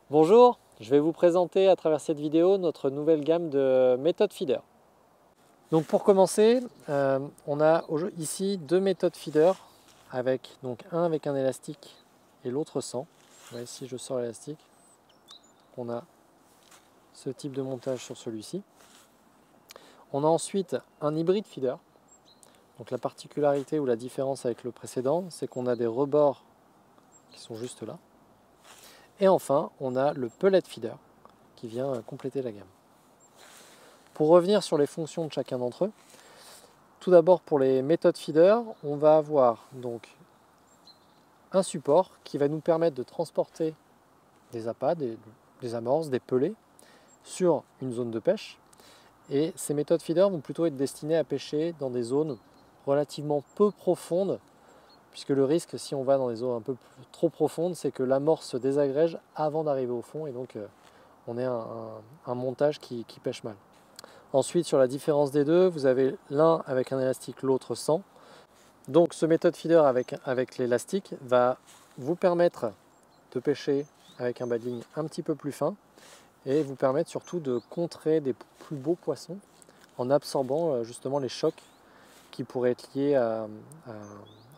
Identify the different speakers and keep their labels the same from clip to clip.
Speaker 1: Bonjour, je vais vous présenter à travers cette vidéo notre nouvelle gamme de méthodes feeder. Donc pour commencer, on a ici deux méthodes feeder avec donc un avec un élastique et l'autre sans. Là, ici je sors l'élastique, on a ce type de montage sur celui-ci. On a ensuite un hybride feeder. Donc la particularité ou la différence avec le précédent, c'est qu'on a des rebords qui sont juste là. Et enfin, on a le pellet feeder qui vient compléter la gamme. Pour revenir sur les fonctions de chacun d'entre eux, tout d'abord pour les méthodes feeder, on va avoir donc un support qui va nous permettre de transporter des appâts, des amorces, des pellets sur une zone de pêche. Et ces méthodes feeder vont plutôt être destinées à pêcher dans des zones relativement peu profondes, puisque le risque, si on va dans des zones un peu trop profondes, c'est que l'amorce se désagrège avant d'arriver au fond, et donc on ait un montage qui pêche mal. Ensuite, sur la différence des deux, vous avez l'un avec un élastique, l'autre sans. Donc ce méthode feeder avec l'élastique va vous permettre de pêcher avec un bas de ligne un petit peu plus fin et vous permettre surtout de contrer des plus beaux poissons en absorbant justement les chocs qui pourraient être liés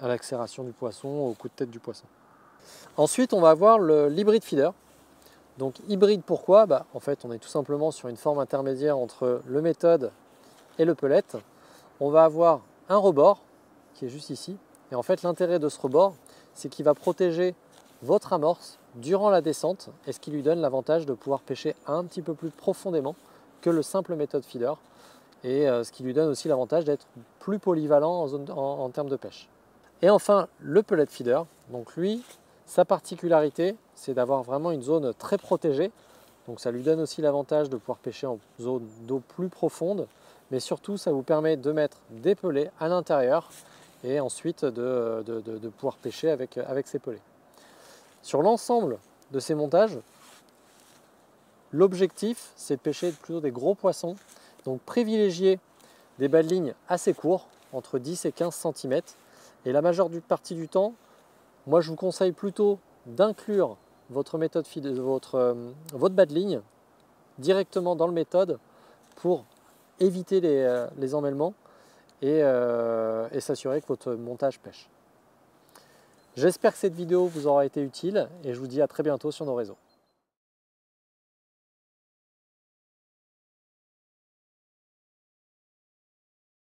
Speaker 1: à l'accélération du poisson, au coup de tête du poisson. Ensuite, on va avoir l'hybride feeder. Donc hybride, pourquoi? En fait, on est tout simplement sur une forme intermédiaire entre le méthode et le pellet. On va avoir un rebord qui est juste ici. Et en fait, l'intérêt de ce rebord, c'est qu'il va protéger votre amorce durant la descente et ce qui lui donne l'avantage de pouvoir pêcher un petit peu plus profondément que le simple méthode feeder et ce qui lui donne aussi l'avantage d'être plus polyvalent en termes de pêche. Et enfin, le pellet feeder, donc lui, sa particularité, c'est d'avoir vraiment une zone très protégée. Donc ça lui donne aussi l'avantage de pouvoir pêcher en zone d'eau plus profonde, mais surtout ça vous permet de mettre des pellets à l'intérieur et ensuite de pouvoir pêcher avec ces pellets. Sur l'ensemble de ces montages, l'objectif c'est de pêcher plutôt des gros poissons, donc privilégier des bas de ligne assez courts, entre 10 et 15 cm, et la majeure partie du temps, moi je vous conseille plutôt d'inclure votre méthode votre bas de ligne directement dans le méthode pour éviter les emmêlements et s'assurer que votre montage pêche. J'espère que cette vidéo vous aura été utile et je vous dis à très bientôt sur nos réseaux.